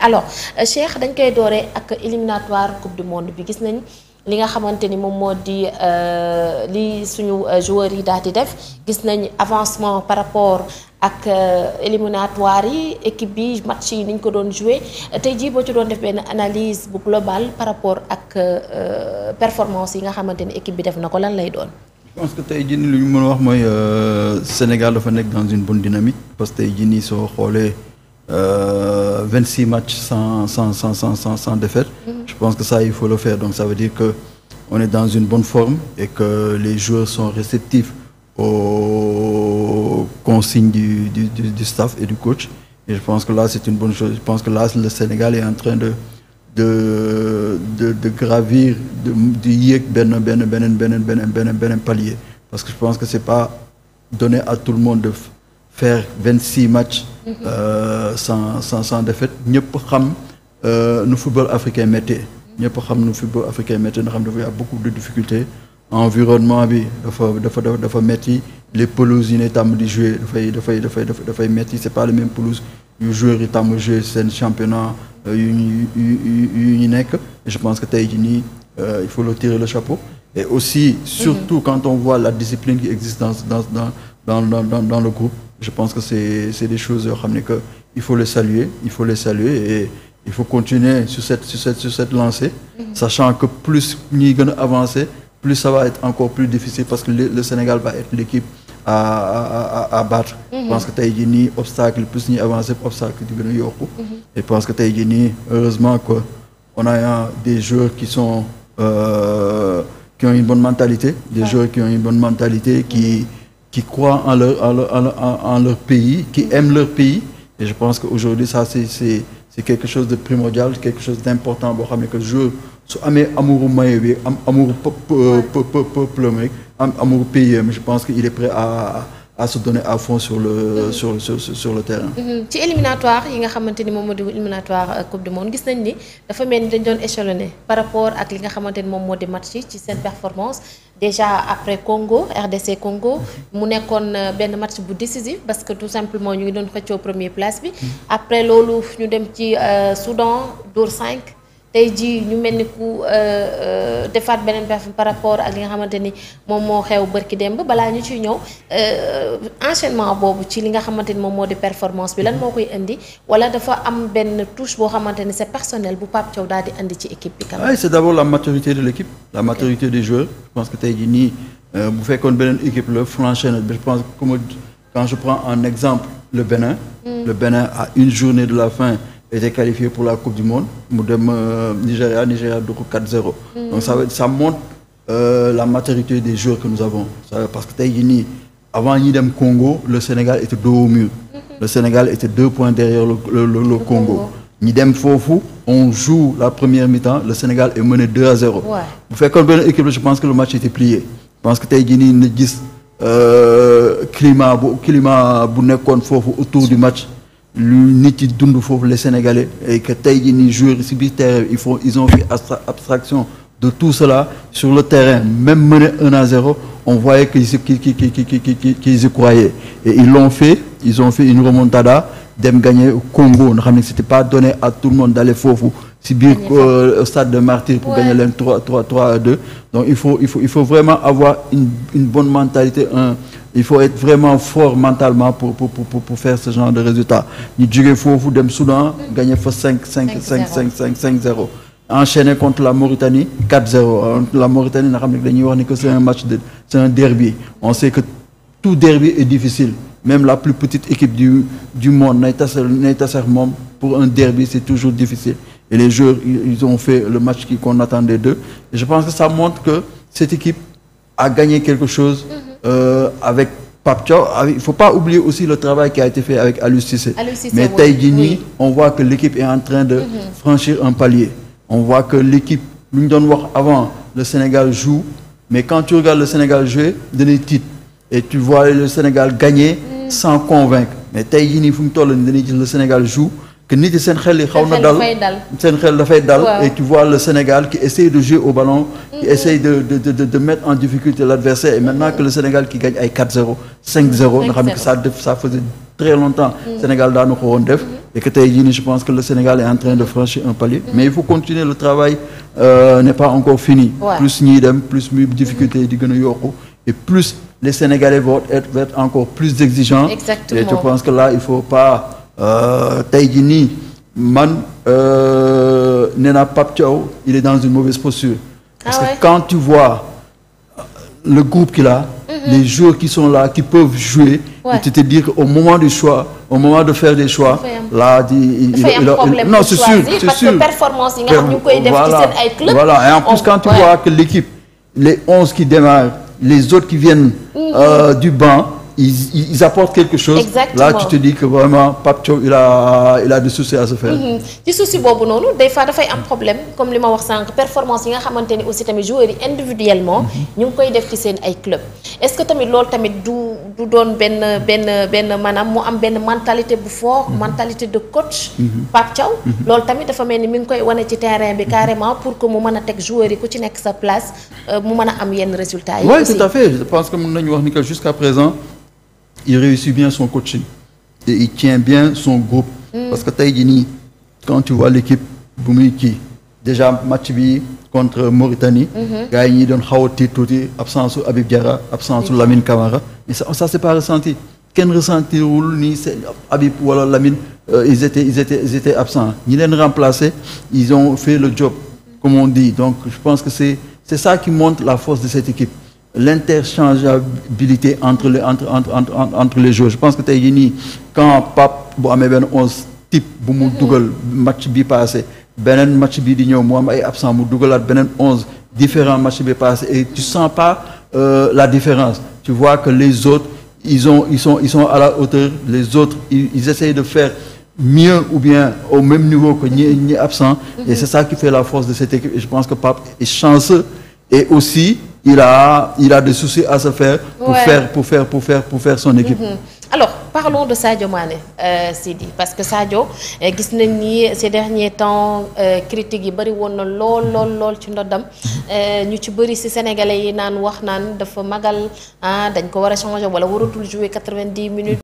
alors Cheikh dañ koy dooree ak éliminatoire coupe du monde bi gis nañ li nga xamante ni moom moo di li suñu joueurs yi daal di def gis nañ avancement par rapport ak éliminatoire yi équipe bi match yi niñ ko doon joué tey jii boo ci doon def benn analyse bu globale par rapport ak performance yi nga xamante ni équipe bi def na ko lan lay doon. Je pense que tey jii nii lu ñu mën a wax mooy Sénégal dafa nekk dans une bonne dynamique parce que tey jii nii soo xoolee 26 matchs sans défaite. Je pense que ça il faut le faire, donc ça veut dire que on est dans une bonne forme et que les joueurs sont réceptifs aux consignes du staff et du coach. Et je pense que là c'est une bonne chose. Je pense que là le Sénégal est en train de gravir, de yéeg benn palier. Parce que je pense que c'est pas donné à tout le monde de faire 26 matchs sans défaite. ñëpp xam nu football africain méttee. ñëpp xam nu football africain méttee nga xam dafa y a beaucoup de difficultés. Environnement bi dafa metti. Les pelouses yi ne tàmm di jouer dafay metti. C'est pas les mêmes pelouses yu joueurs yi tàmm jouer seen championnat yu ñu nekk. Et je pense que tey jii nii il faut leur tirer le chapeau. Et aussi surtout quand on voit la discipline qui existe dans le groupe. Je pense que c'est des choses yoo xam ne que il faut les saluer et il faut continuer sur cette lancée, sachant que plus ñuy gën a avancer, plus ça va être encore plus difficile parce que le Sénégal va être l'équipe à battre. Je pense que tey jii nii obstacle plus ñuy avancer obstacle di gën a yokku. Et je pense que tey jii nii heureusement que on a des joueurs qui sont qui ont une bonne mentalité, des joueurs qui ont une bonne mentalité qui croient en leur pays, qui aiment leur pays. Et je pense qu'aujourd'hui, ça, c'est quelque chose de primordial, quelque chose d'important. Boo xam ne que joueur su amee amouru maillot bi am amouru peuple mi amouru pays mais je pense qu'il est prêt à se donner à fond sur le terrain. ci éliminatoire yi nga xamante ni moom moo di éliminatoire coupe du monde gis nañ ni dafa mel ni dañ doon échelonné par rapport ak li nga xamante ni moom moo di match yi ci seen performance déjà après Congo RDC Congo mu nekkoon benn match bu décisif parce que tout simplement ñu ngi doon xëccoo première place bi. Après loolu ñu dem ci Soudan dóor 5. tey jii ñu mel ni ku defaat beneen par rapport ak li nga xamante ni moom moo xew bërki démb balaa ñu ciy ñëw enchaînement boobu ci li nga xamante ni moom moo di performance bi lan moo koy indi wala dafa am benn touche boo xamante ni c'est personnel bu Pape Thiaw daal di indi ci équipe bi. Oui, c'est d'abord la maturité de l'équipe, la maturité des joueurs. Je pense que tey jii nii bu fekkoon beneen équipe la franchise na je pense que quand je prends en exemple le Bénin. Le Bénin à une journée de la fin. Était qualifié pour la Coupe du Monde mu dem Nigeria du ko 4-0. Donc ça montre la maturité des joueurs que nous avons. Parce que tey jii nii avant ñi dem Congo le Sénégal était dos au mur. Le Sénégal était 2 points derrière le Congo. ñi dem foofu on joue la première mi-temps le Sénégal est mené 2-0. bu fekkoon benn équipe je pense que le match était plié. Je pense que tey jii nii na gis climat bu nekkoon foofu autour du match. lu nit yi dund foofu les Sénégalais et que tey jii nii joueurs ci biir terrain ils ont fait abstraction de tout cela sur le terrain même mené 1-0 on voyait qu'ils y croyaient et ils ont fait une remontada dem gagner Congo nga xam ne c'était pas donné à tout le monde d'aller foofu ci biir stade de Martyrs pour gagner leen 3-2 donc il faut vraiment avoir une bonne mentalité il faut être vraiment fort mentalement pour faire ce genre de résultat. Ñu jógee foofu dem Soudan gagner fa 5-0. Enchaîné contre la Mauritanie 4-0. La Mauritanie nga xam ne dañuy wax ni que c'est un derby. On sait que tout derby est difficile. Même la plus petite équipe du monde nay taser moom pour un derby c'est toujours difficile. Et les joueurs ils ont fait le match qu'on attendait d'eux. Et je pense que ça montre que cette équipe a gagné quelque chose. Avec Pape Thiaw, il ne faut pas oublier aussi le travail qui a été fait avec Aliou Cissé. Mais tey jii nii on voit que l'équipe est en train de franchir un palier. On voit que l'équipe lu ñu doon wax avant le Sénégal joue mais quand tu regardes le Sénégal jouer dañuy tiit et tu vois le Sénégal gagner sans convaincre mais tey jii nii fu mu toll nii dañuy gis le Sénégal joue que nit yi seen xel yi xaw na dal seen xel dafay dal et tu vois le Sénégal qui essaye de jouer au ballon qui essaye de mettre en difficulté l'adversaire et maintenant que le Sénégal qui gagne ay 4-0 5-0 nga xam ne ça faisait très longtemps Sénégal daanu ko woon def et que tey jii nii je pense que le Sénégal est en train de franchir un palier. Mais il faut continuer, le travail n'est pas encore fini. Plus ñuy dem plus muy difficulté yi di gën a yokku et plus les Sénégalais vont être encore plus exigeants. Exactement. Et je pense que là il faut pas tey jii nii man nee naa Pape Thiaw il est dans une mauvaise posture. Parce que quand tu vois le groupe qu'il a, les joueurs qui sont là, qui peuvent jouer, et tu te dis qu'au moment du choix, au moment de faire des choix, là, non, c'est sûr, parce que performance, il y a un club. Voilà, et en plus quand tu vois que l'équipe, les 11 qui démarrent, les autres qui viennent du banc, ils apportent quelque chose. Exactement. Là tu te dis que vraiment Pape Thiaw il a des soucis à se faire. ci souci boobu noonu des fois dafay am problème comme li ma wax sànq performance yi nga xamante ni aussi tamit joueurs yi individuellement ñu ngi koy def ci seen ay club est-ce que tamit loolu tamit du doon benn maanaam mu am benn mentalité bu fort mentalité de coach Pape Thiaw loolu tamit dafa mel ni mi ngi koy wane ci terrain bi carrément pour que mu mën a teg joueurs yi ku ci nekk sa place mu mën a am yenn résultats yi. Oui, tout à fait. Je pense que mën nañu wax ni que jusqu'à présent il réussit bien son coaching et il tient bien son groupe. Parce que tey jii nii quand tu vois l'équipe bu muy kii déjà match bi contre Mauritanie. gars yi ñi doon xaw a tiit tuuti absence su Habib Diarra absence su Lamine Camara mais ça c'est pas ressenti kenn ressentirul ni c'est Habib wala Lamine ils étaient absents ñi leen remplacer ils ont fait le job comme on dit. Donc je pense que c'est ça qui montre la force de cette équipe. L'interchangeabilité entre les joueurs. Je pense que tey jii nii quand Pape bu amee benn 11 type bu mu dugal match bi passé beneen match bi di ñëw mu am ay absent mu dugalaat beneen 11 différents matchs bi passé et tu sens pas la différence. Tu vois que les autres ils sont à la hauteur. Les autres ils essayent de faire mieux ou bien au même niveau que ñi absent. Et c'est ça qui fait la force de cette équipe. Et je pense que Pape est chanceux et aussi il a des soucis à se faire pour faire son équipe. Alors parlons de Sadio Mané Sidi parce que Sadio gis nañ ni ces derniers temps critiques yi bari woon na lool ci ndoddam ñu ci bari ci sénégalais yi naan wax naan dafa magal dañ ko war a changer wala waratul jouer 90 minutes.